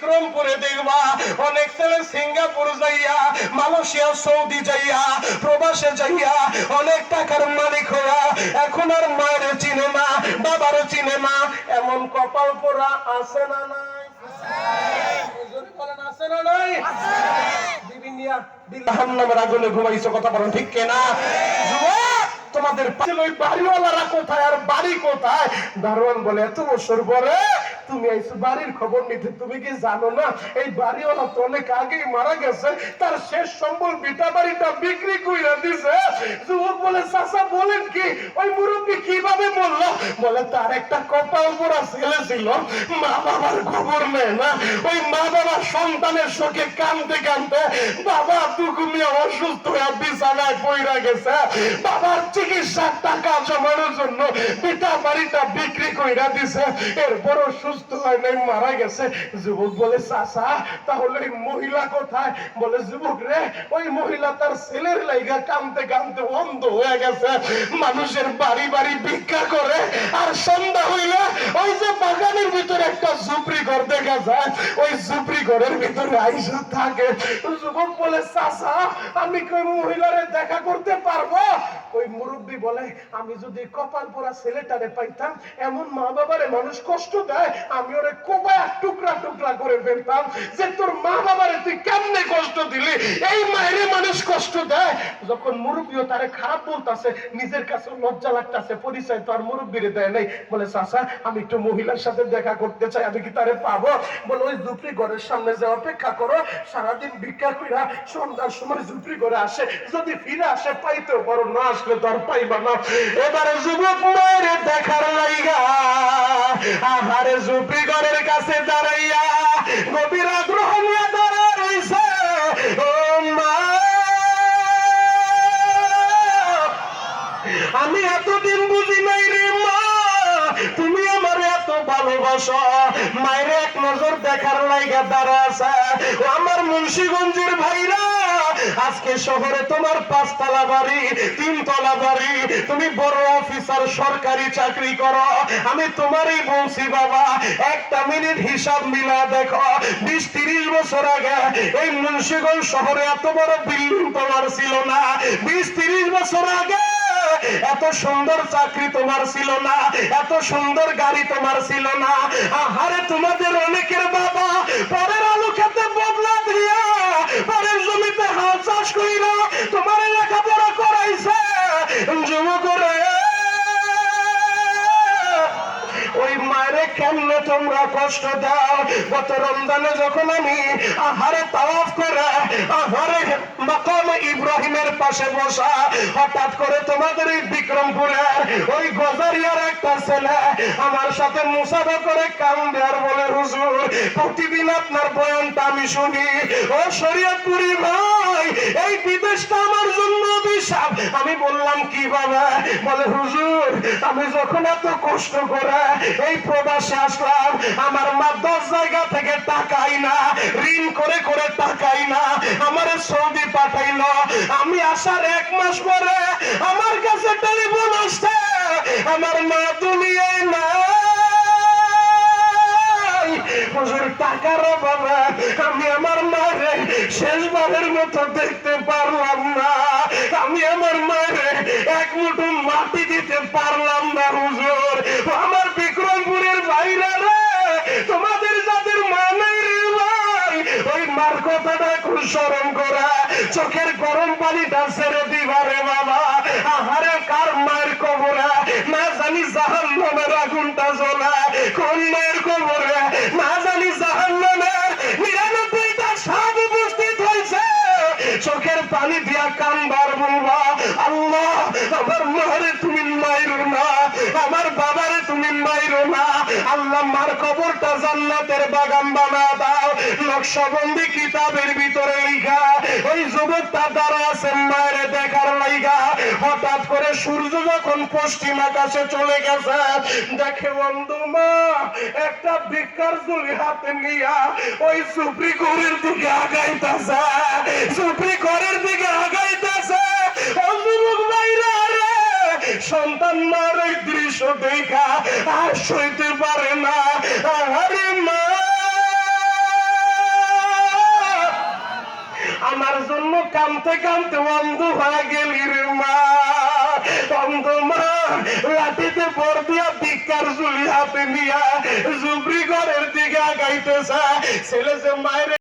বিক্রমপুরে দেখবা অনেক ছেলে সিঙ্গাপুর যাইয়া, মালয়েশিয়া, সৌদি যাইয়া, প্রবাসে যাইয়া অনেক টাকার মালিক হইয়া এখন আর মায়ের চিনে না, বাবার চিনে না। এমন কপাল পোড়া আছে না নাই? আছে না নাই? জাহান্নামের আগুনে ঘুমাইছো, কথা বলেন ঠিক কিনা? যুবক, তোমাদের ওই বাড়িওয়ালারা কোথায় আর বাড়ি কোথায়? দারোয়ান বলে এত বছর পরে তুমি আইছো বাড়ির খবর নিতে, তুমি কি জানো না এই বাড়িওয়ালা তো অনেক আগেই মারা গেছে, তার শেষ সম্বল ভিটা বাড়িটা বিক্রি কইরা দিছে। যুবক বলে চাচা বলেন কি? ওই মুরব্বী কিভাবে বললো? বলে তার একটা কপাল পোড়া ছেলে ছিল, মা বাবার খবর নেয় না, ওই মা বাবার সন্তানের শোকে কাঁদতে কাঁদতে বাবা দুগুমিয়া অসুস্থ হয়ে বিছানায় পইরা গেছে, বাবার চিকিৎসার টাকা জমানোর জন্য পিতা বাড়িটা বিক্রি কইরা দিছে, এরপরও সুস্থ হয় নাই, মারা গেছে। যুবক বলে চাচা তাহলে ওই মহিলা কোথায়? বলে যুবক রে, ওই মহিলা তার ছেলের লাইগা কাঁদতে কাঁদতে অন্ধ হয়ে গেছে, মানুষের বাড়ি বাড়ি ভিক্ষা করে, আর সন্ধ্যা হইলে ওই যে বাগানের ভিতরে একটা ঝুপড়ি ঘর দেখা যায়, ওই ঝুপড়ি ঘরের ভিতরে আইসা থাকে। যুবক বলে চাচা আমি কি ওই মহিলারে দেখা করতে পারবো? ওই মুরব্বী বলে আমি যদি কপাল পোড়া ছেলেটারে পাইতাম, এমন মা বাবারে মানুষ কষ্ট দেয়, আমি ওরে কোবায় টুকরা টুকরা করে ফেলতাম, যে তোর মা বাবারে তুই কেমনে কষ্ট দিলি, এই মায়েরে মানুষ কষ্ট দেয়। যখন মুরব্বীও তারে খারাপ বলতাছে, নিজের কাছে লজ্জা লাগতাছে, পরিচয় তো আর মুরব্বীরে দেয় নাই। বলে চাচা আমি একটু মহিলার সাথে দেখা করতে চাই, আমি কি তারে পাবো? বলে ওই ঝুপড়ি ঘরের সামনে যে অপেক্ষা করো, সারাদিন ভিক্ষা কইরা সন্ধ্যার সময় ঝুপড়ি ঘরে আসে, যদি ফিরে আসে পাইতেও পারো, না আসলে তো আর পাইবা না। এবারে যুবক মায়ের দেখার লাইগা আহারে ঝুপড়ি ঘরের কাছে দাঁড়াইয়া গভীর আগ্রহ নিয়ে দাঁড়া রইছে। ও মা, আমি এতদিন বুঝি নাই রে মা, তুমি আমার এত ভালোবাসো। মায়ের এক নজর দেখার লাইগা দাঁড়া আছে। আমার মুন্সিগঞ্জের ভাইরা, আজকে শহরে তোমার 5 তলা বাড়ি, 3 তলা বাড়ি, তুমি বড় অফিসার, সরকারি চাকরি করো, আমি তোমারই বলছি বাবা একটা মিনিট হিসাব মিলা দেখো, 20-30 বছর আগে এই মুন্সিগঞ্জ শহরে এত বড় বিল্ডিং তোমার ছিল না, 20-30 বছর আগে এত সুন্দর চাকরি তোমার ছিল না, এত সুন্দর গাড়ি তোমার ছিল না। আহারে তোমাদের অনেকের বাবা পরের আলু খেতে বদলা দিয়া পরের জমিতে হাল চাষ কইরা তোমার লেখাপড়া করাইছে। যুবক রে, ওই মায়েরে কেমনে তোমরা কষ্ট দাও? গত রমজানে যখন আমি আহারে তাওয়াফ করে আহারে মাকাম ইব্রাহিমের পাশে বসা, হঠাৎ করে তোমাদের এই বিক্রমপুরের ওই গজারিয়ার একটা ছেলে আমার সাথে মুসাফা করে কান্দে আর বলে হুজুর প্রতিদিন আপনার বয়ানটা আমি শুনি, ও শরীয়তপুরি ভাই এই বিদেশটা আমার জন্য অভিশাপ। আমি বললাম কিভাবে? বলে হুজুর আমি যখন এত কষ্ট করে এই প্রবাসে আসলাম, আমার মা 10 জায়গা থেকে টাকাই না, ঋণ করে করে টাকাই না, আমার সৌদি পাঠাইলো, আমি আসার 1 মাস পরে আমার কাছে টেলিফোন আসছে আমার মা দুনিয়ায় না। হুজুর টাকার অভাবে আমি আমার মারে শেষবারের মতো দেখতে পারলাম না, আমি আমার মারে 1 মুঠো মাটি দিতে পারলাম না। হুজুর আমার বিক্রমপুরের ভাইরা রে, তোমাদের যাদের মা নাই রে ভাই, ওই মার কথাটা খুব স্মরণ করা চোখের গরম পানিটা ছেড়ে দিবারে বাবা। আহারে কার মায়ের কবরে না জানি জাহান্নামের আগুনটা জ্বলা, কোন মায়ের কবরে না জানি জাহান্নামের 99টা সাপ উপস্থিত হয়েছে, চোখের পানি দিয়া কান্দার বলবা আল্লাহ আমার মারে তুমি মাইরো না, আমার বাবারে তুমি মাইরো না, আল্লাহ মার কবরটা জান্নাতের বাগান বানা দাও। নকশবন্দি কিতাবের ভিতরে লেখা ওই যুবকটা দাঁড়া আছে মায়ের দেখার লাইগা। হঠাৎ করে সূর্য যখন পশ্চিম আকাশে চলে গেছে, দেখে বন্ধু মা একটা ভিক্ষার ঝুলি হাতে নিয়া ওই ঝুপড়ি ঘরের দিকে আগাইতেছে, ঝুপড়ি ঘরের দিকে আগাইতেছে। যুবক ভাইরা রে, সন্তান মার এই দৃশ্য দেখা আর সইতে পারে না। আরে মা জন্য কামতে কামতে অন্ধ হয়ে গেলি রে মা। অন্ধ মা লাঠিতে ভর দিয়া ভিক্ষার ঝুলি হাতে নিয়া জুবরি ঘরের দিকে আগাইতেছে। ছেলে যে মায়ের